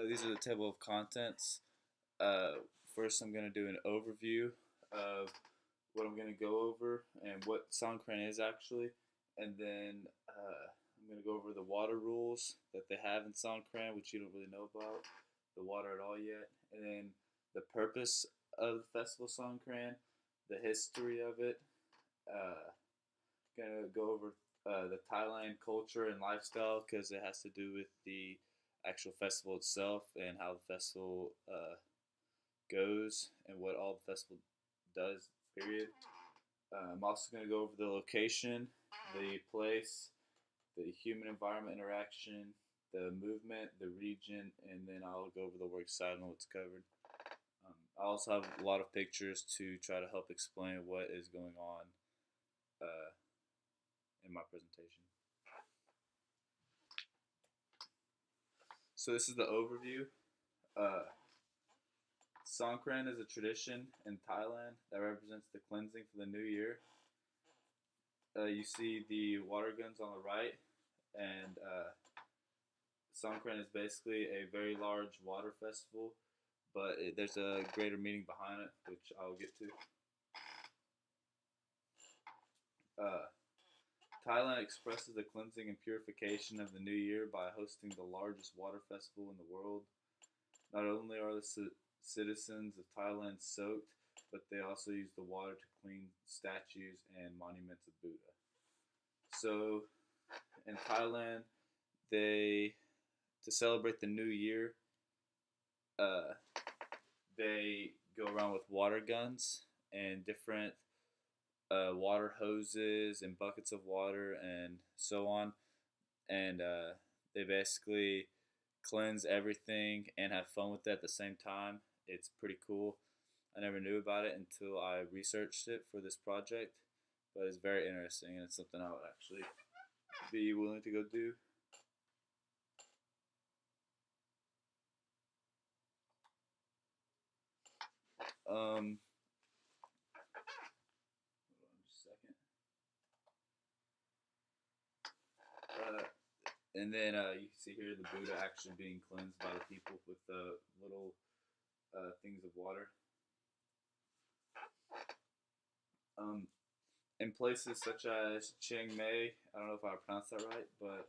These are the table of contents. Uh, First, I'm going to do an overview of what I'm going to go over and what Songkran is actually, and then I'm going to go over the water rules that they have in Songkran, which you don't really know about the water at all yet, and then the purpose of the festival Songkran, the history of it. Gonna go over the Thailand culture and lifestyle because it has to do with the actual festival itself and how the festival goes and what all the festival does. Period. I'm also going to go over the location, the place, the human environment interaction, the movement, the region, and then I'll go over the work side and what's covered. I also have a lot of pictures to try to help explain what is going on uh, in my presentation. So this is the overview. Uh, Songkran is a tradition in Thailand that represents the cleansing for the new year. You see the water guns on the right, and Songkran is basically a very large water festival, but there's a greater meaning behind it, which I'll get to. Uh, Thailand expresses the cleansing and purification of the new year by hosting the largest water festival in the world. Not only are the citizens of Thailand soaked, but they also use the water to clean statues and monuments of Buddha. So, in Thailand, they to celebrate the new year, uh, they go around with water guns and different water hoses and buckets of water and so on, and they basically cleanse everything and have fun with it at the same time. It's pretty cool. I never knew about it until I researched it for this project, but it's very interesting and it's something I would actually be willing to go do. Hold on just a second. And then you can see here the Buddha actually being cleansed by the people with the little things of water. Um, in places such as Chiang Mai, I don't know if I pronounced that right, but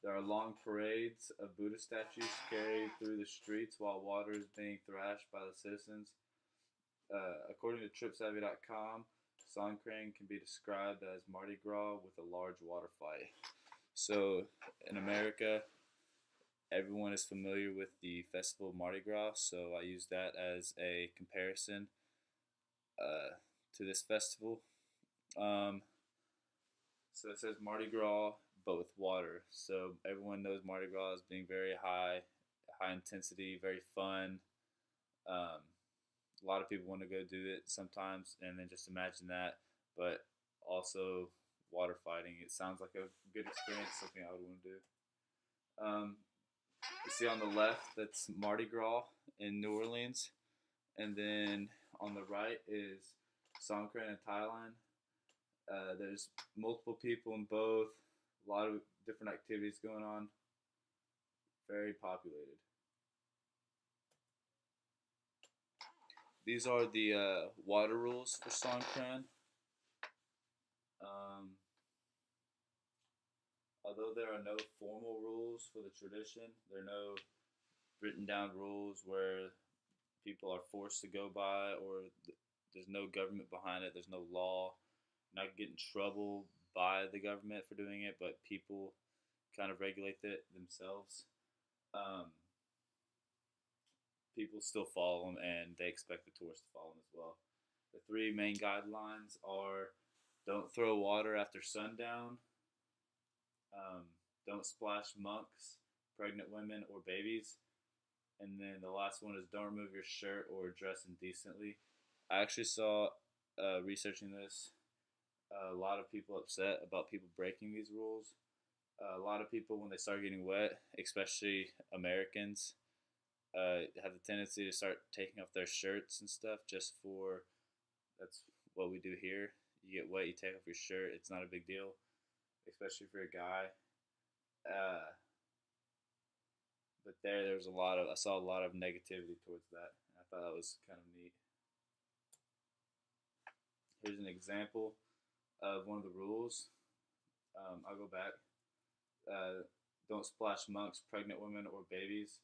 there are long parades of Buddha statues carried through the streets while water is being thrashed by the citizens. According to TripSavvy.com, Songkran can be described as Mardi Gras with a large water fight. So in America, everyone is familiar with the festival of Mardi Gras, so I use that as a comparison uh, to this festival. Um, so it says Mardi Gras, but with water. So everyone knows Mardi Gras as being very high intensity, very fun. A lot of people want to go do it sometimes, and then just imagine that. But also water fighting. It sounds like a good experience, something I would want to do. Um, you see on the left, that's Mardi Gras in New Orleans, and then on the right is Songkran in Thailand. There's multiple people in both, a lot of different activities going on, very populated. These are the water rules for Songkran. Um, Although there are no formal rules for the tradition, there are no written down rules where people are forced to go by, or there's no government behind it, there's no law. Not get in trouble by the government for doing it, but people kind of regulate it themselves. Um, People still follow them, and they expect the tourists to follow them as well. The three main guidelines are: don't throw water after sundown, um, don't splash monks, pregnant women, or babies, and then the last one is don't remove your shirt or dress indecently. I actually saw, researching this, a lot of people upset about people breaking these rules. A lot of people, when they start getting wet, especially Americans, have the tendency to start taking off their shirts and stuff just for that's what we do here. You get wet, you take off your shirt. It's not a big deal, especially if you're a guy. Uh, but there was I saw a lot of negativity towards that. And I thought that was kind of neat. Here's an example of one of the rules. I'll go back. Uh, don't splash monks, pregnant women, or babies.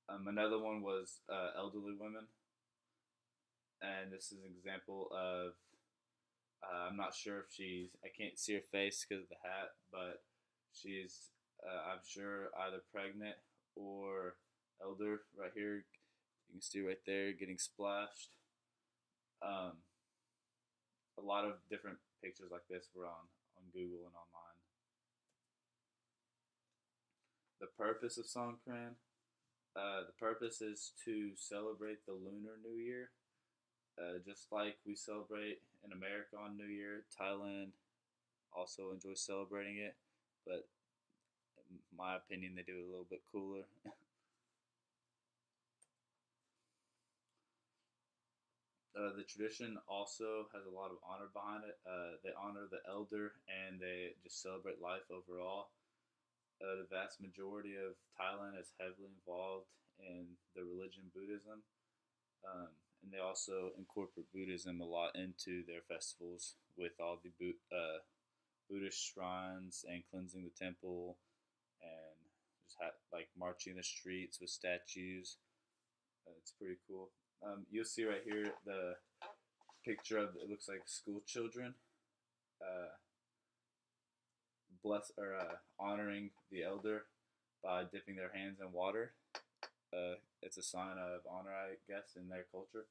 Another one was elderly women, and this is an example of. I'm not sure if I can't see her face because of the hat, but she's, I'm sure, either pregnant or elder. Right here, you can see right there getting splashed. Um, a lot of different pictures like this were on Google and online. The purpose of Songkran. The purpose is to celebrate the Lunar New Year. Just like we celebrate in America on New Year, Thailand also enjoys celebrating it, but in my opinion, they do it a little bit cooler. The tradition also has a lot of honor behind it. They honor the elder and they just celebrate life overall. The vast majority of Thailand is heavily involved in the religion Buddhism, um, and they also incorporate Buddhism a lot into their festivals with all the Buddhist shrines and cleansing the temple and just like marching the streets with statues. It's pretty cool. You'll see right here the picture of it looks like school children. Uh, honoring the elder by dipping their hands in water. It's a sign of honor, I guess, in their culture.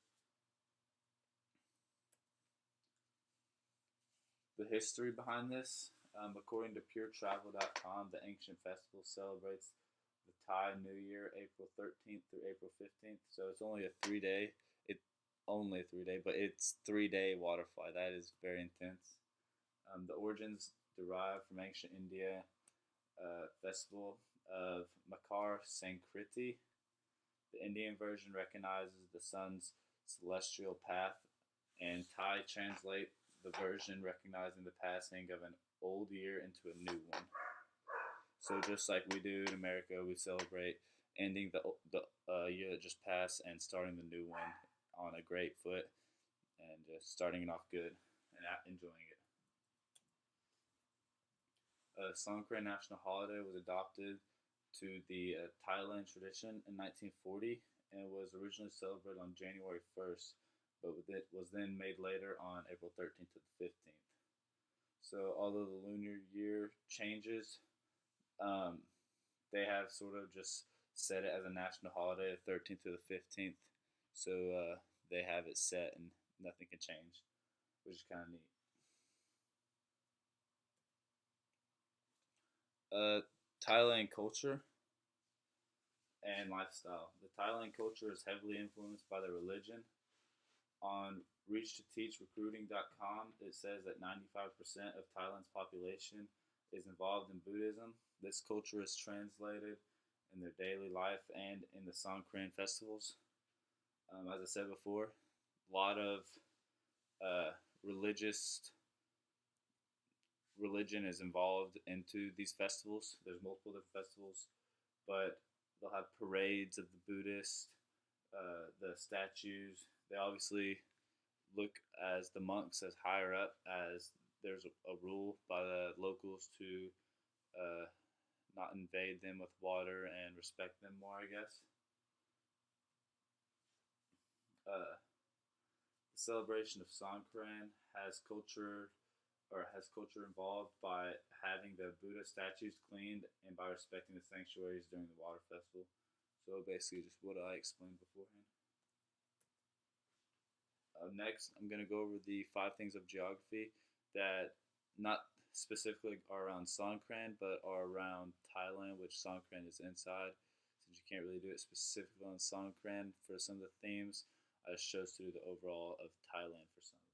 The history behind this, according to PureTravel.com, the ancient festival celebrates the Thai New Year, April 13th through April 15th. So it's only a 3 day. Only a 3 day, but it's 3 day waterfly. That is very intense. The origins derive from ancient India festival of Makar Sankriti. The Indian version recognizes the sun's celestial path, and Thai translate the version recognizing the passing of an old year into a new one. So just like we do in America, we celebrate ending the year that just passed and starting the new one on a great foot and just starting it off good and enjoying it. Songkran National Holiday was adopted to the Thailand tradition in 1940 and was originally celebrated on January 1st, but it was then made later on April 13th to the 15th. So although the lunar year changes, they have sort of just set it as a national holiday, the 13th to the 15th. So they have it set and nothing can change, which is kind of neat. Thailand culture and lifestyle. The Thailand culture is heavily influenced by their religion. On reach2teachrecruiting.com, it says that 95% of Thailand's population is involved in Buddhism. This culture is translated in their daily life and in the Songkran festivals. As I said before, a lot of uh, religious religion is involved into these festivals. There's multiple different festivals, but they'll have parades of the Buddhists, the statues. They obviously look as the monks as higher up as there's a rule by the locals to not invade them with water and respect them more, I guess. The celebration of Songkran has culture involved by having the Buddha statues cleaned and by respecting the sanctuaries during the water festival. So basically, just what I explained beforehand. Next, I'm going to go over the 5 things of geography that not specifically are around Songkran, but are around Thailand, which Songkran is inside. Since you can't really do it specifically on Songkran for some of the themes, I just chose to do the overall of Thailand for some of them.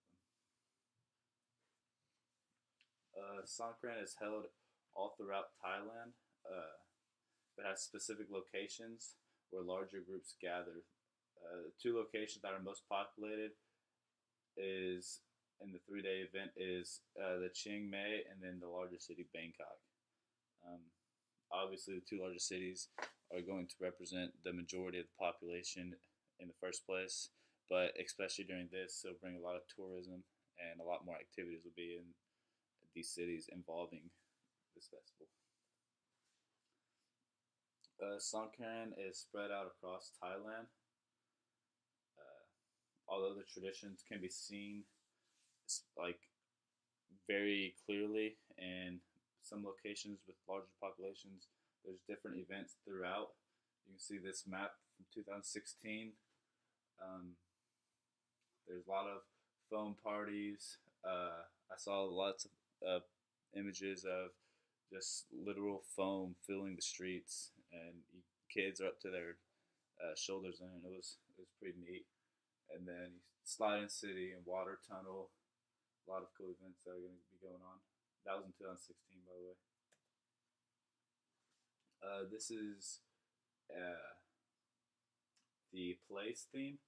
Songkran is held all throughout Thailand, but has specific locations where larger groups gather. The 2 locations that are most populated is in the 3 day event is the Chiang Mai and then the largest city, Bangkok. Obviously, the 2 largest cities are going to represent the majority of the population in the first place. But especially during this, it'll bring a lot of tourism and a lot more activities will be in these cities involving this festival. Songkran is spread out across Thailand. Although the traditions can be seen like very clearly in some locations with larger populations, there's different events throughout. You can see this map from 2016. Um, there's a lot of foam parties. I saw lots of images of just literal foam filling the streets, and kids are up to their shoulders in it. It was pretty neat. And then Sliding City and Water Tunnel. A lot of cool events that are going to be going on. That was in 2016, by the way. This is uh, the place theme.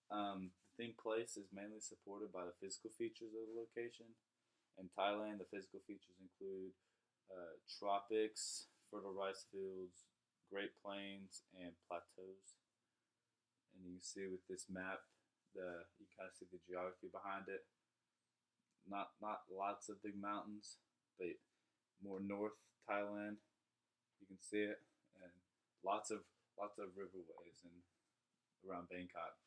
The theme place is mainly supported by the physical features of the location. In Thailand, the physical features include tropics, fertile rice fields, Great Plains, and plateaus. And you can see with this map, you kind of see the geography behind it. Not lots of big mountains, but more north Thailand, you can see it, and lots of riverways and around Bangkok.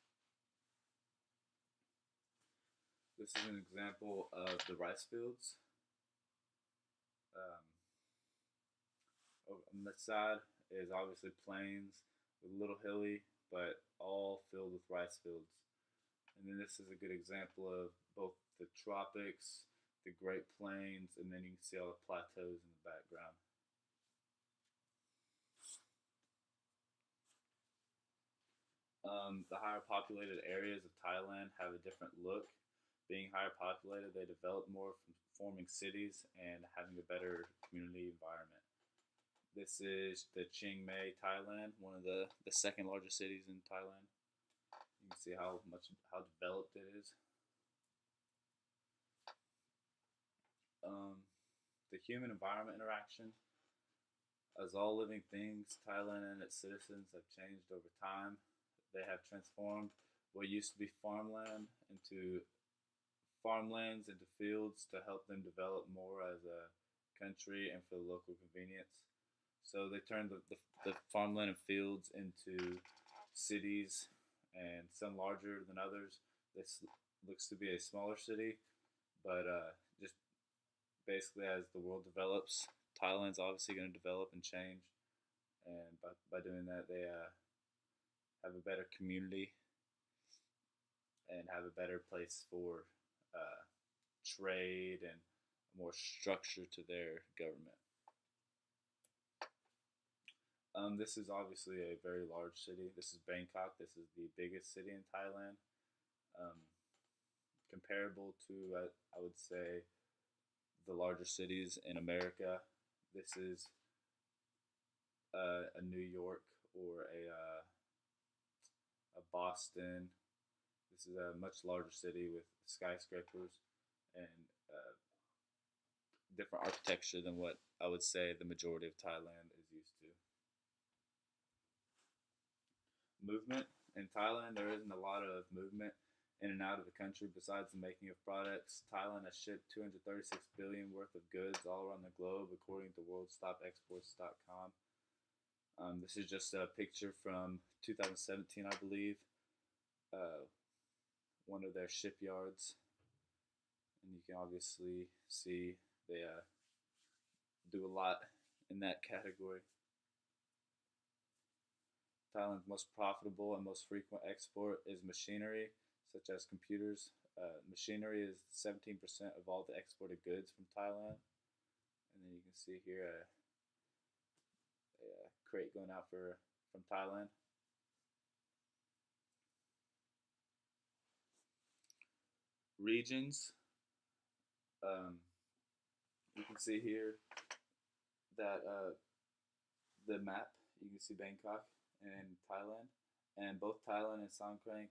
This is an example of the rice fields. Um, on this side is obviously plains with a little hilly, but all filled with rice fields. And then this is a good example of both the tropics, the Great Plains, and then you can see all the plateaus in the background. The higher populated areas of Thailand have a different look. Being higher populated, they develop more from forming cities and having a better community environment. This is the Chiang Mai, Thailand, one of the second largest cities in Thailand. You can see how developed it is. The human environment interaction. As all living things, Thailand and its citizens have changed over time. They have transformed what used to be farmlands into fields to help them develop more as a country and for local convenience. So they turned the farmland and fields into cities, and some larger than others. This looks to be a smaller city, but just basically as the world develops, Thailand's obviously going to develop and change, and by doing that, they have a better community and have a better place for trade and more structure to their government. This is obviously a very large city. This is Bangkok. This is the biggest city in Thailand. Um, Comparable to, I would say, the larger cities in America. This is a New York or a Boston. This is a much larger city with skyscrapers and different architecture than what I would say the majority of Thailand is used to. Movement. In Thailand, there isn't a lot of movement in and out of the country besides the making of products. Thailand has shipped 236 billion worth of goods all around the globe, according to worldstopexports.com. This is just a picture from 2017, I believe, one of their shipyards. And you can obviously see they do a lot in that category. Thailand's most profitable and most frequent export is machinery, such as computers. Machinery is 17% of all the exported goods from Thailand. And then you can see here a crate going out from Thailand. Regions. You can see here that the map, you can see Bangkok and Thailand. And both Thailand and Songkran